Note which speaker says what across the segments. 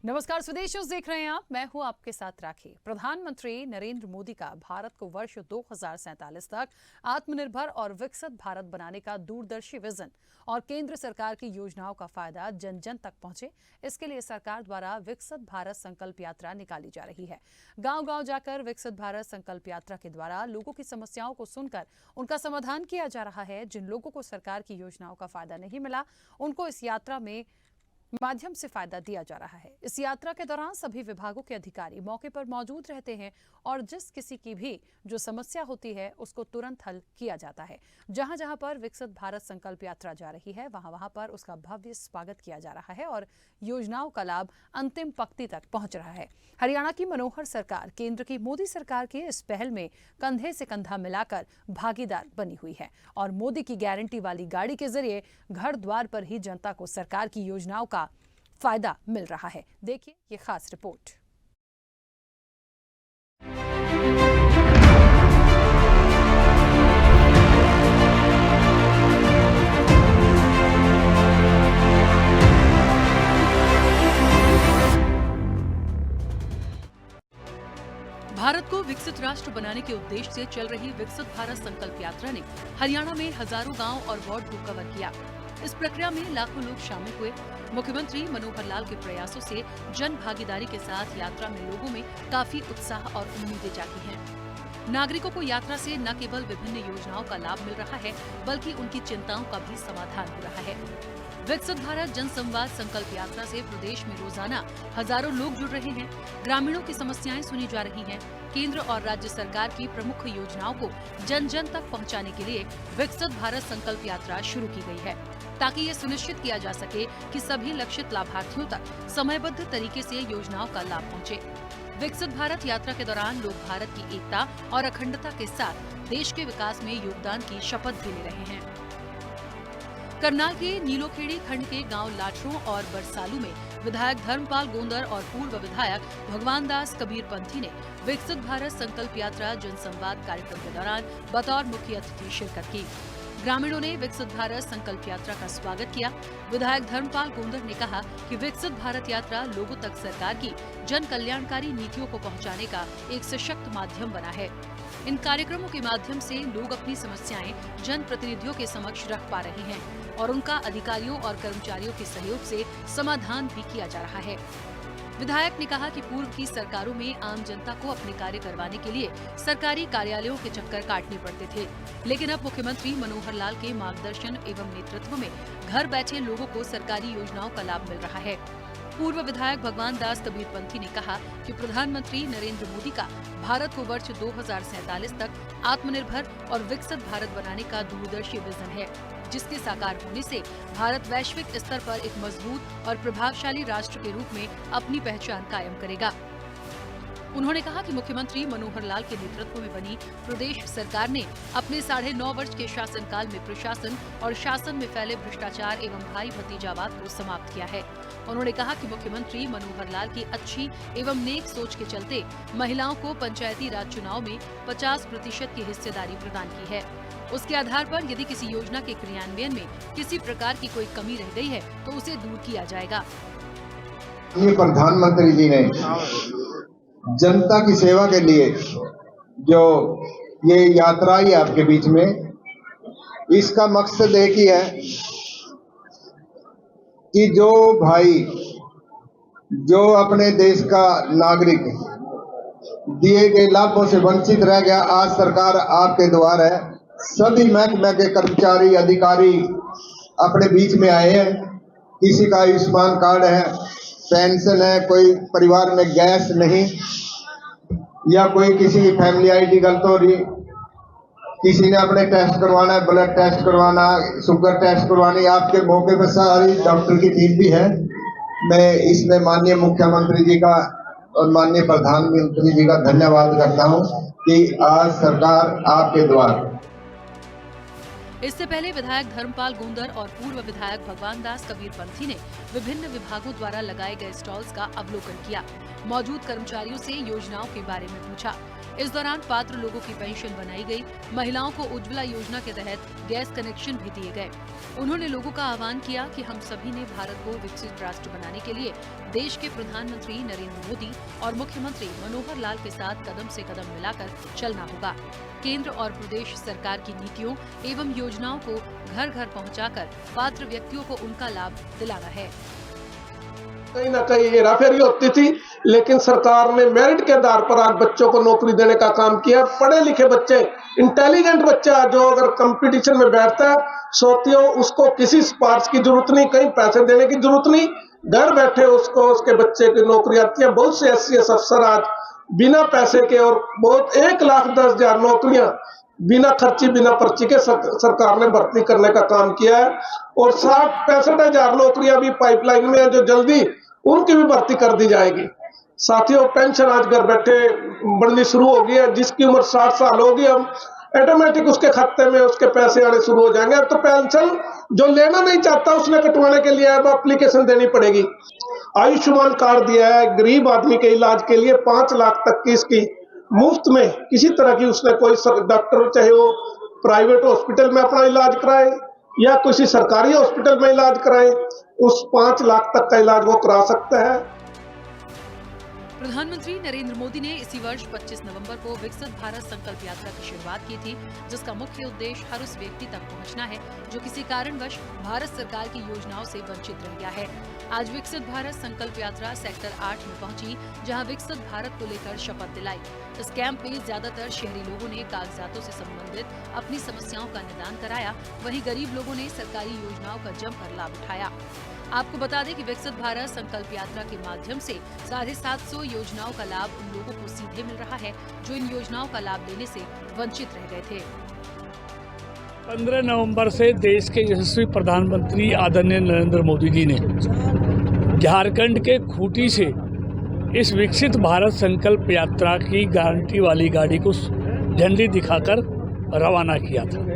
Speaker 1: नमस्कार, स्वदेश न्यूज देख रहे हैं आप। मैं हूं आपके साथ राखी। प्रधानमंत्री नरेंद्र मोदी का भारत को वर्ष 2047 तक आत्मनिर्भर और विकसित भारत बनाने का दूरदर्शी विजन और केंद्र सरकार की योजनाओं का फायदा जन जन तक पहुंचे, इसके लिए सरकार द्वारा विकसित भारत संकल्प यात्रा निकाली जा रही है। गांव-गांव जाकर विकसित भारत संकल्प यात्रा के द्वारा लोगों की समस्याओं को सुनकर उनका समाधान किया जा रहा है। जिन लोगों को सरकार की योजनाओं का फायदा नहीं मिला, उनको इस यात्रा में माध्यम से फायदा दिया जा रहा है। इस यात्रा के दौरान सभी विभागों के अधिकारी मौके पर मौजूद रहते हैं और जिस किसी की भी जो समस्या होती है उसको तुरंत हल किया जाता है। जहां जहां पर विकसित भारत संकल्प यात्रा जा रही है, वहां वहां पर उसका भव्य स्वागत किया जा रहा है और योजनाओं का लाभ अंतिम पंक्ति तक पहुंच रहा है। हरियाणा की मनोहर सरकार केंद्र की मोदी सरकार के इस पहल में कंधे से कंधा मिलाकर भागीदार बनी हुई है और मोदी की गारंटी वाली गाड़ी के जरिए घर द्वार पर ही जनता को सरकार की योजनाओं का फायदा मिल रहा है। देखिए ये खास रिपोर्ट। भारत को विकसित राष्ट्र बनाने के उद्देश्य से चल रही विकसित भारत संकल्प यात्रा ने हरियाणा में हजारों गांव और वार्ड को कवर किया। इस प्रक्रिया में लाखों लोग शामिल हुए। मुख्यमंत्री मनोहर लाल के प्रयासों से जन भागीदारी के साथ यात्रा में लोगों में काफी उत्साह और उम्मीदें जागी हैं। नागरिकों को यात्रा से न केवल विभिन्न योजनाओं का लाभ मिल रहा है, बल्कि उनकी चिंताओं का भी समाधान हो रहा है। विकसित भारत जन संवाद संकल्प यात्रा से प्रदेश में रोजाना हजारों लोग जुड़ रहे हैं। ग्रामीणों की समस्याएं सुनी जा रही हैं। केंद्र और राज्य सरकार की प्रमुख योजनाओं को जन जन तक पहुंचाने के लिए विकसित भारत संकल्प यात्रा शुरू की गई है, ताकि ये सुनिश्चित किया जा सके कि सभी लक्षित लाभार्थियों तक समयबद्ध तरीके से योजनाओं का लाभ पहुंचे। विकसित भारत यात्रा के दौरान लोग भारत की एकता और अखंडता के साथ देश के विकास में योगदान की शपथ भी ले रहे हैं। करनाल के नीलोखेड़ी खंड के गांव लाठरों और बरसालू में विधायक धर्मपाल गोंदर और पूर्व विधायक भगवान दास कबीर पंथी ने विकसित भारत संकल्प यात्रा जनसंवाद कार्यक्रम के दौरान बतौर मुख्य अतिथि शिरकत की। ग्रामीणों ने विकसित भारत संकल्प यात्रा का स्वागत किया। विधायक धर्मपाल गोंदर ने कहा कि विकसित भारत यात्रा लोगों तक सरकार की जन कल्याणकारी नीतियों को पहुंचाने का एक सशक्त माध्यम बना है। इन कार्यक्रमों के माध्यम से लोग अपनी समस्याएं जन प्रतिनिधियों के समक्ष रख पा रहे हैं और उनका अधिकारियों और कर्मचारियों के सहयोग से समाधान भी किया जा रहा है। विधायक ने कहा कि पूर्व की सरकारों में आम जनता को अपने कार्य करवाने के लिए सरकारी कार्यालयों के चक्कर काटने पड़ते थे, लेकिन अब मुख्यमंत्री मनोहर लाल के मार्गदर्शन एवं नेतृत्व में घर बैठे लोगों को सरकारी योजनाओं का लाभ मिल रहा है। पूर्व विधायक भगवान दास कबीर पंथी ने कहा कि प्रधानमंत्री नरेंद्र मोदी का भारत को वर्ष 2047 तक आत्मनिर्भर और विकसित भारत बनाने का दूरदर्शी विजन है, जिसके साकार होने से भारत वैश्विक स्तर पर एक मजबूत और प्रभावशाली राष्ट्र के रूप में अपनी पहचान कायम करेगा। उन्होंने कहा कि मुख्यमंत्री मनोहर लाल के नेतृत्व में बनी प्रदेश सरकार ने अपने 9.5 वर्ष के शासनकाल में प्रशासन और शासन में फैले भ्रष्टाचार एवं भाई भतीजावाद को समाप्त किया है। उन्होंने कहा कि मुख्यमंत्री मनोहर लाल की अच्छी एवं नेक सोच के चलते महिलाओं को पंचायती राज चुनाव में 50% की हिस्सेदारी प्रदान की है। उसके आधार पर यदि किसी योजना के क्रियान्वयन में किसी प्रकार की कोई कमी रह गई है तो उसे दूर किया जाएगा।
Speaker 2: प्रधानमंत्री जी ने जनता की सेवा के लिए जो ये यात्रा है आपके बीच में, इसका मकसद एक ही है कि जो भाई जो अपने देश का नागरिक दिए गए लाभों से वंचित रह गया, आज सरकार आपके द्वार है। सभी महकमे के कर्मचारी अधिकारी अपने बीच में आए हैं। किसी का आयुष्मान कार्ड है, पेंशन है, कोई परिवार में गैस नहीं, या कोई किसी की फैमिली आईडी गलत हो रही, किसी ने अपने टेस्ट करवाना है, ब्लड टेस्ट करवाना, शुगर टेस्ट करवानी, आपके मौके पर सारी डॉक्टर की टीम भी है। मैं इसमें माननीय मुख्यमंत्री जी का और माननीय प्रधानमंत्री जी का धन्यवाद करता हूं कि आज सरकार आपके द्वार।
Speaker 1: इससे पहले विधायक धर्मपाल गोंदर और पूर्व विधायक भगवान दास कबीरपंथी ने विभिन्न विभागों द्वारा लगाए गए स्टॉल्स का अवलोकन किया। मौजूद कर्मचारियों से योजनाओं के बारे में पूछा। इस दौरान पात्र लोगों की पेंशन बनाई गई। महिलाओं को उज्ज्वला योजना के तहत गैस कनेक्शन भी दिए गए। उन्होंने लोगों का आह्वान किया कि हम सभी ने भारत को विकसित राष्ट्र बनाने के लिए देश के प्रधानमंत्री नरेंद्र मोदी और मुख्यमंत्री मनोहर लाल के साथ कदम से कदम मिलाकर चलना होगा। केंद्र और प्रदेश सरकार की नीतियों एवं योजनाओं को घर घर पहुंचाकर पात्र व्यक्तियों को उनका लाभ दिलाना है।
Speaker 3: कहीं ना कहीं हेराफेरी होती थी, लेकिन सरकार ने मेरिट के आधार पर आज बच्चों को नौकरी देने का काम किया। पढ़े लिखे बच्चे, इंटेलिजेंट बच्चा जो अगर कंपटीशन में बैठता है, सोतियों उसको किसी सिफारिश की जरूरत नहीं, कहीं पैसे देने की जरूरत नहीं, घर बैठे उसको उसके बच्चे की नौकरी आती है। बहुत से SCS अफसर आज बिना पैसे के और बहुत 1,10,000 नौकरियां बिना खर्ची बिना पर्ची के सरकार ने भर्ती करने का काम किया है और 60-65,000 नौकरियां भी पाइपलाइन में है जो जल्दी उनकी भी भर्ती कर दी जाएगी। साथियों, पेंशन आज घर बैठे बढ़नी शुरू हो गई है। जिसकी उम्र 60 साल होगी, हम ऑटोमेटिक उसके खाते में उसके पैसे आने शुरू हो जाएंगे। तो पेंशन जो लेना नहीं चाहता उसने कटवाने के लिए अब एप्लीकेशन देनी पड़ेगी। आयुष्मान कार्ड दिया है, गरीब आदमी के इलाज के लिए 5 लाख तक की इसकी मुफ्त में किसी तरह की उसने कोई डॉक्टर, चाहे वो प्राइवेट हॉस्पिटल में अपना इलाज कराए या किसी सरकारी हॉस्पिटल में इलाज कराए, उस 5 लाख तक का इलाज वो करा सकता है।
Speaker 1: प्रधानमंत्री नरेंद्र मोदी ने इसी वर्ष 25 नवंबर को विकसित भारत संकल्प यात्रा की शुरुआत की थी, जिसका मुख्य उद्देश्य हर उस व्यक्ति तक पहुंचना है जो किसी कारणवश भारत सरकार की योजनाओं से वंचित रह गया है। आज विकसित भारत संकल्प यात्रा सेक्टर 8 में पहुंची, जहां विकसित भारत को लेकर शपथ दिलाई। इस कैंप में ज्यादातर शहरी लोगों ने कागजातों से संबंधित अपनी समस्याओं का निदान कराया, वहीं गरीब लोगों ने सरकारी योजनाओं का जमकर लाभ उठाया। आपको बता दें कि विकसित भारत संकल्प यात्रा के माध्यम से 750 योजनाओं का लाभ उन लोगों को सीधे मिल रहा है जो इन योजनाओं का लाभ लेने से वंचित रह गए थे।
Speaker 4: 15 नवंबर से देश के यशस्वी प्रधानमंत्री आदरणीय नरेंद्र मोदी जी ने झारखंड के खूंटी से इस विकसित भारत संकल्प यात्रा की गारंटी वाली गाड़ी को झंडी दिखाकर रवाना किया था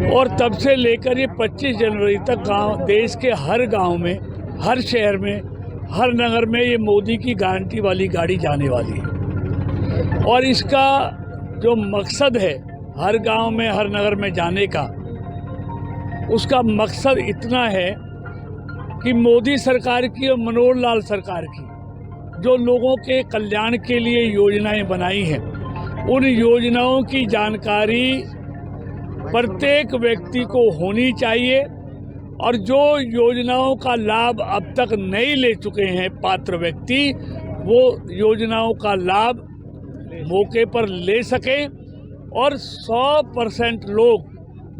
Speaker 4: और तब से लेकर ये 25 जनवरी तक देश के हर गांव में, हर शहर में, हर नगर में ये मोदी की गारंटी वाली गाड़ी जाने वाली है। और इसका जो मकसद है हर गांव में, हर नगर में जाने का, उसका मकसद इतना है कि मोदी सरकार की और मनोहर लाल सरकार की जो लोगों के कल्याण के लिए योजनाएं बनाई हैं, उन योजनाओं की जानकारी प्रत्येक व्यक्ति को होनी चाहिए और जो योजनाओं का लाभ अब तक नहीं ले चुके हैं पात्र व्यक्ति, वो योजनाओं का लाभ मौके पर ले सकें और 100% लोग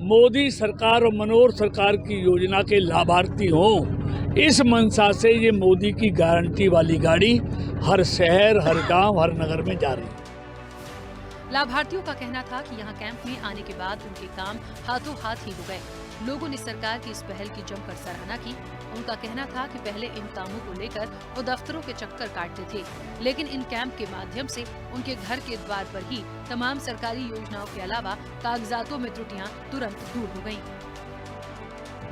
Speaker 4: मोदी सरकार और मनोहर सरकार की योजना के लाभार्थी हों। इस मंशा से ये मोदी की गारंटी वाली गाड़ी हर शहर, हर गांव, हर नगर में जा रही है।
Speaker 1: लाभार्थियों का कहना था कि यहां कैंप में आने के बाद उनके काम हाथों हाथ ही हो गए। लोगों ने सरकार की इस पहल की जमकर सराहना की। उनका कहना था कि पहले इन कामों को लेकर वो दफ्तरों के चक्कर काटते थे, लेकिन इन कैंप के माध्यम से उनके घर के द्वार पर ही तमाम सरकारी योजनाओं के अलावा कागजातों में त्रुटियां तुरंत दूर हो गयी।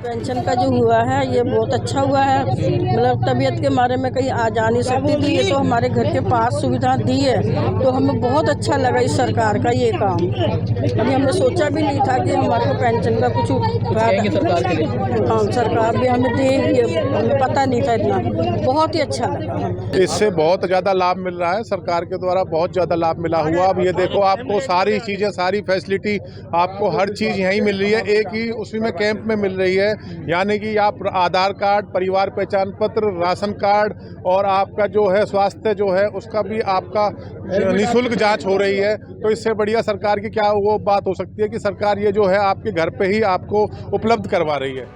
Speaker 5: पेंशन का जो हुआ है ये बहुत अच्छा हुआ है। मतलब तबीयत के मारे में कहीं आ जा नहीं सकती थी, ये तो हमारे घर के पास सुविधा दी है, तो हमें बहुत अच्छा लगा इस सरकार का ये काम। अभी हमने सोचा भी नहीं था कि हमारे को पेंशन का कुछ हाँ सरकार भी हमें देगी, हमें पता नहीं था इतना। बहुत ही अच्छा लगा।
Speaker 6: इससे बहुत ज़्यादा लाभ मिल रहा है, सरकार के द्वारा बहुत ज़्यादा लाभ मिला हुआ। अब ये देखो, आपको सारी चीज़ें, सारी फैसिलिटी, आपको हर चीज़ यहीं मिल रही है, एक ही उसी में कैंप में मिल रही है। यानी कि आप आधार कार्ड, परिवार पहचान पत्र, राशन कार्ड और आपका जो है स्वास्थ्य जो है उसका भी आपका निःशुल्क जांच हो रही है। तो इससे बढ़िया सरकार की क्या वो बात हो सकती है कि सरकार ये जो है आपके घर पे ही आपको उपलब्ध करवा रही है।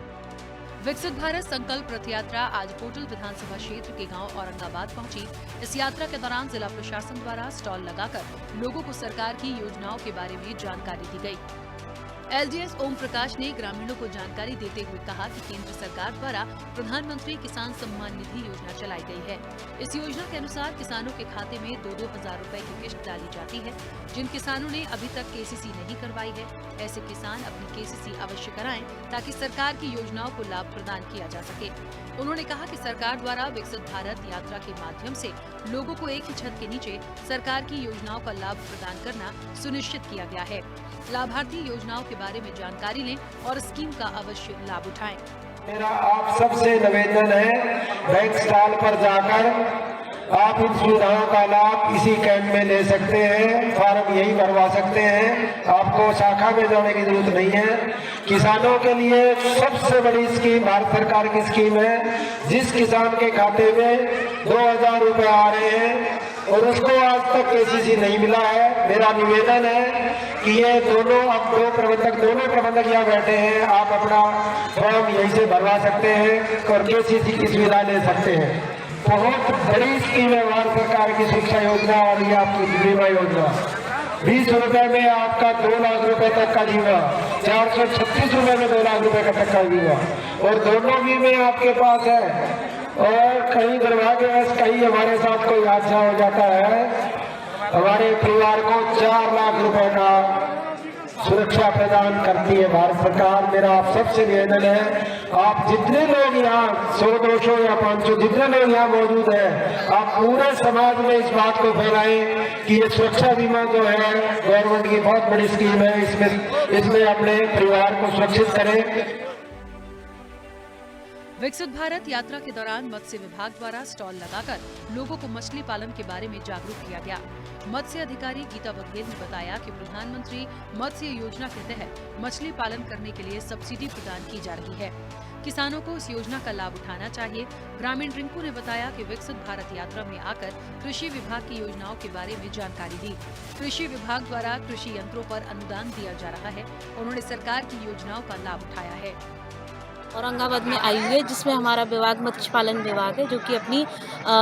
Speaker 1: विकसित भारत संकल्प रथ यात्रा आज कोटल विधानसभा क्षेत्र के गांव औरंगाबाद पहुंची। इस यात्रा के दौरान जिला प्रशासन द्वारा स्टॉल लगाकर लोगों को सरकार की योजनाओं के बारे में जानकारी दी गई। एलडीएस ओम प्रकाश ने ग्रामीणों को जानकारी देते हुए कहा कि केंद्र सरकार द्वारा प्रधानमंत्री किसान सम्मान निधि योजना चलाई गई है। इस योजना के अनुसार किसानों के खाते में 2-2 हजार रुपए की किश्त डाली जाती है। जिन किसानों ने अभी तक केसीसी नहीं करवाई है, ऐसे किसान अपनी केसीसी अवश्य कराएं ताकि सरकार की योजनाओं को लाभ प्रदान किया जा सके। उन्होंने कहा कि सरकार द्वारा विकसित भारत यात्रा के माध्यम से लोगों को एक ही छत के नीचे सरकार की योजनाओं का लाभ प्रदान करना सुनिश्चित किया गया है। लाभार्थी योजनाओं के बारे में जानकारी लें और स्कीम का अवश्य लाभ उठाएं।
Speaker 7: मेरा आप सबसे निवेदन है, बैंक स्टॉल पर जाकर आप इन सुविधाओं का लाभ इसी कैंप में ले सकते हैं। फॉर्म यही भरवा सकते हैं, आपको शाखा में जाने की जरूरत नहीं है। किसानों के लिए सबसे बड़ी स्कीम भारत सरकार की स्कीम है। जिस किसान के खाते में 2000 रुपए आ रहे हैं और उसको आज तक केसीसी नहीं मिला है, मेरा निवेदन है कि ये दोनों प्रबंधक यहाँ बैठे हैं, आप अपना फॉर्म यहीं से भरवा सकते हैं और केसीसी की सुविधा ले सकते हैं। बहुत बड़ी स्कीम है भारत सरकार की शिक्षा योजना और ये आपकी बीमा योजना। 20 रुपए में आपका 2 लाख रुपए तक का बीमा, 436 रुपए में 2 लाख रुपए तक का बीमा, और दोनों बीमे आपके पास है। और कहीं दुर्भाग्यवश कहीं हमारे साथ कोई हादसा हो जाता है, हमारे परिवार को 4 लाख रुपए का सुरक्षा प्रदान करती है भारत सरकार। मेरा आप सबसे निवेदन है, आप जितने लोग यहाँ 100, 200 या 500 जितने लोग यहाँ मौजूद हैं, आप पूरे समाज में इस बात को फैलाएं कि ये सुरक्षा बीमा जो है गवर्नमेंट की बहुत बड़ी स्कीम है, इसमें अपने परिवार को सुरक्षित करें।
Speaker 1: विकसित भारत यात्रा के दौरान मत्स्य विभाग द्वारा स्टॉल लगाकर लोगों को मछली पालन के बारे में जागरूक किया गया। मत्स्य अधिकारी गीता बघेल ने बताया कि प्रधानमंत्री मत्स्य योजना के तहत मछली पालन करने के लिए सब्सिडी प्रदान की जा रही है। किसानों को इस योजना का लाभ उठाना चाहिए। ग्रामीण रिंकू ने बताया कि विकसित भारत यात्रा में आकर कृषि विभाग की योजनाओं के बारे में जानकारी दी। कृषि विभाग द्वारा कृषि यंत्रों पर अनुदान दिया जा रहा है। उन्होंने सरकार की योजनाओं का लाभ उठाया है।
Speaker 8: औरंगाबाद में आई हुई है, जिसमें हमारा विभाग मत्स्य पालन विभाग है, जो कि अपनी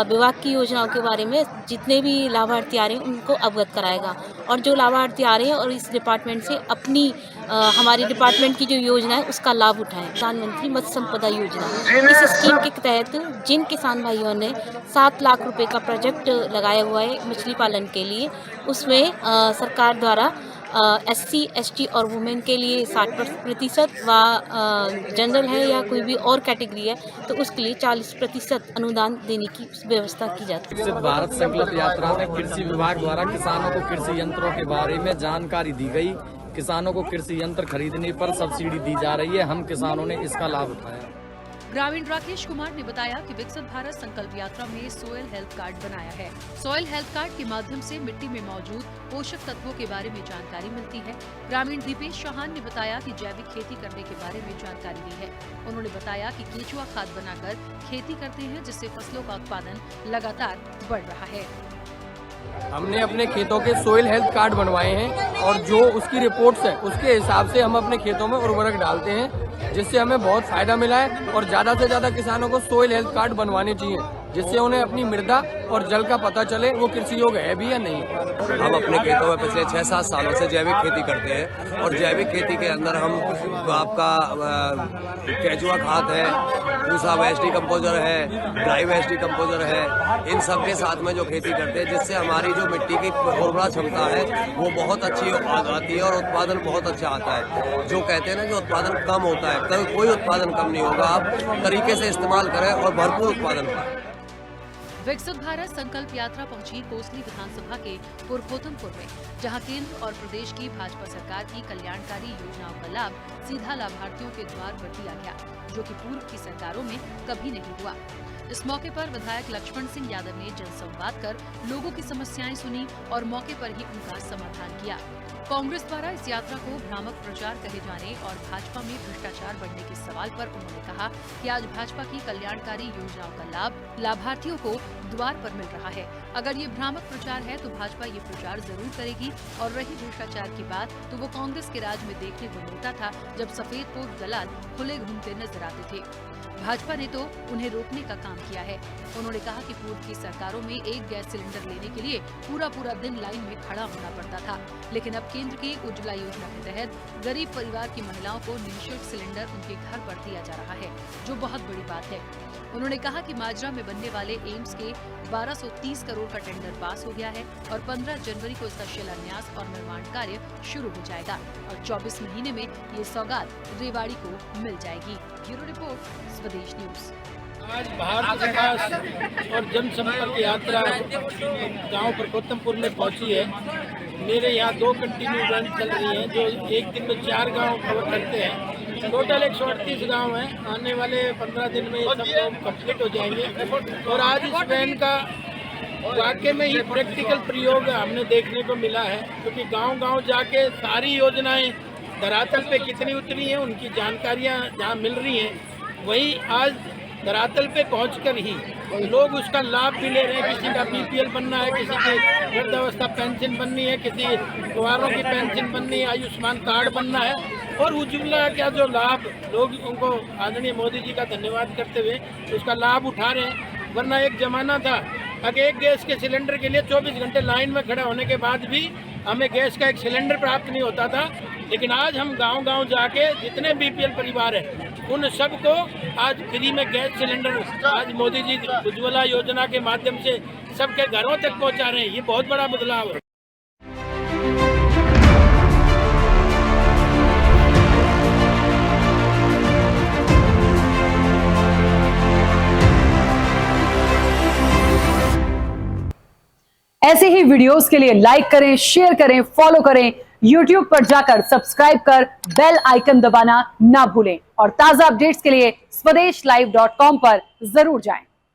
Speaker 8: विभाग की योजनाओं के बारे में जितने भी लाभार्थी आ रहे हैं उनको अवगत कराएगा। और जो लाभार्थी आ रहे हैं और इस डिपार्टमेंट से अपनी हमारी डिपार्टमेंट की जो योजना है उसका लाभ उठाएं। प्रधानमंत्री मत्स्य संपदा योजना, इस स्कीम के तहत जिन किसान भाइयों ने 7 लाख रुपए का प्रोजेक्ट लगाया हुआ है मछली पालन के लिए, उसमें सरकार द्वारा SC, ST और वुमेन के लिए 60% व जनरल है या कोई भी और कैटेगरी है तो उसके लिए 40% अनुदान देने की व्यवस्था की जाती है।
Speaker 9: विकसित भारत संकल्प यात्रा में कृषि विभाग द्वारा किसानों को कृषि यंत्रों के बारे में जानकारी दी गई। किसानों को कृषि यंत्र खरीदने पर सब्सिडी दी जा रही है। हम किसानों ने इसका लाभ उठाया।
Speaker 1: ग्रामीण राकेश कुमार ने बताया कि विकसित भारत संकल्प यात्रा में सोयल हेल्थ कार्ड बनाया है। सोयल हेल्थ कार्ड के माध्यम से मिट्टी में मौजूद पोषक तत्वों के बारे में जानकारी मिलती है। ग्रामीण दीपेश चौहान ने बताया कि जैविक खेती करने के बारे में जानकारी दी है। उन्होंने बताया कि केचुआ खाद बनाकर खेती करते हैं, जिससे फसलों का उत्पादन लगातार बढ़ रहा है।
Speaker 9: हमने अपने खेतों के सोइल हेल्थ कार्ड बनवाए हैं और जो उसकी रिपोर्ट्स है उसके हिसाब से हम अपने खेतों में उर्वरक डालते हैं, जिससे हमें बहुत फायदा मिला है। और ज्यादा से ज्यादा किसानों को सोइल हेल्थ कार्ड बनवाने चाहिए, जिससे उन्हें अपनी मृदा और जल का पता चले वो कृषि योग्य है भी या नहीं।
Speaker 10: हम अपने खेतों में पिछले 6-7 सालों से जैविक खेती करते हैं और जैविक खेती के अंदर हम आपका केचुआ खाद है, पूसा वेस्ट डिकम्पोजर है, ड्राई वेस्ट डिकम्पोजर है, इन सब के साथ में जो खेती करते हैं, जिससे हमारी जो मिट्टी की उर्वरा क्षमता है वो बहुत अच्छी आती है और उत्पादन बहुत अच्छा आता है। जो कहते हैं ना कि उत्पादन कम होता है, कभी कोई उत्पादन कम नहीं होगा। आप तरीके से इस्तेमाल करें और भरपूर उत्पादन करें।
Speaker 1: विकसित भारत संकल्प यात्रा पहुंची कोसली विधानसभा के पुरखोतमपुर में, जहां केंद्र और प्रदेश की भाजपा सरकार की कल्याणकारी योजनाओं का लाभ सीधा लाभार्थियों के द्वार पर दिया गया, जो कि पूर्व की सरकारों में कभी नहीं हुआ। इस मौके पर विधायक लक्ष्मण सिंह यादव ने जनसंवाद कर लोगों की समस्याएं सुनी और मौके पर ही उनका समाधान किया। कांग्रेस द्वारा इस यात्रा को भ्रामक प्रचार कहे जाने और भाजपा में भ्रष्टाचार बढ़ने के सवाल पर उन्होंने कहा कि आज भाजपा की कल्याणकारी योजनाओं का लाभ लाभार्थियों को द्वार पर मिल रहा है। अगर ये भ्रामक प्रचार है तो भाजपा ये प्रचार जरूर करेगी। और रही भ्रष्टाचार की बात, तो वो कांग्रेस के राज में देखने को मिलता था, जब सफेदपोश दलाल खुले घूमते नजर आते थे। भाजपा ने तो उन्हें रोकने का काम किया है। उन्होंने कहा कि पूर्व की सरकारों में एक गैस सिलेंडर लेने के लिए पूरा दिन लाइन में खड़ा होना पड़ता था, लेकिन अब केंद्र की उज्ज्वला योजना के तहत गरीब परिवार की महिलाओं को निःशुल्क सिलेंडर उनके घर पर दिया जा रहा है, जो बहुत बड़ी बात है। उन्होंने कहा कि माजरा में बनने वाले एम्स के 1230 करोड़ का टेंडर पास हो गया है और 15 जनवरी को इसका शिलान्यास और निर्माण कार्य शुरू हो जाएगा और 24 महीने में ये सौगात रेवाड़ी को मिल जाएगी। ब्यूरो रिपोर्ट, स्वदेश न्यूज।
Speaker 11: आज भारत विकास और जनसंपर्क यात्रा गांव परकोत्तमपुर में पहुंची है। मेरे यहाँ 2 कंटिन्यू रन चल रही हैं, जो एक दिन में 4 गांव कवर करते हैं। टोटल 138 गांव हैं। आने वाले 15 दिन में ये सब काम कंप्लीट हो जाएंगे। और आज इस वैन का वाकई में ही प्रैक्टिकल प्रयोग हमने देखने को मिला है, क्योंकि गांव-गांव जाके सारी योजनाएं धरातल पे कितनी उतरी हैं, उनकी जानकारियां जहां मिल रही हैं, वहीं आज धरातल पे पहुंचकर ही लोग उसका लाभ भी ले रहे हैं। किसी का बीपीएल बनना है, किसी की वृद्धावस्था पेंशन बननी है, किसी कुंवारों की पेंशन बननी है, आयुष्मान कार्ड बनना है, और उज्ज्वला का जो लाभ लोग उनको आदरणीय मोदी जी का धन्यवाद करते हुए उसका लाभ उठा रहे हैं। वरना एक जमाना था, अगर एक गैस के सिलेंडर के लिए 24 घंटे लाइन में खड़ा होने के बाद भी हमें गैस का एक सिलेंडर प्राप्त नहीं होता था। लेकिन आज हम गांव-गांव जाके जितने बीपीएल परिवार हैं उन सबको आज फ्री में गैस सिलेंडर आज मोदी जी उज्ज्वला योजना के माध्यम से सबके घरों तक पहुंचा रहे हैं। ये बहुत बड़ा बदलाव है।
Speaker 12: ऐसे ही वीडियोस के लिए लाइक करें, शेयर करें, फॉलो करें। YouTube पर जाकर सब्सक्राइब कर बेल आइकन दबाना ना भूलें और ताजा अपडेट्स के लिए SwadeshLive.com पर जरूर जाएं।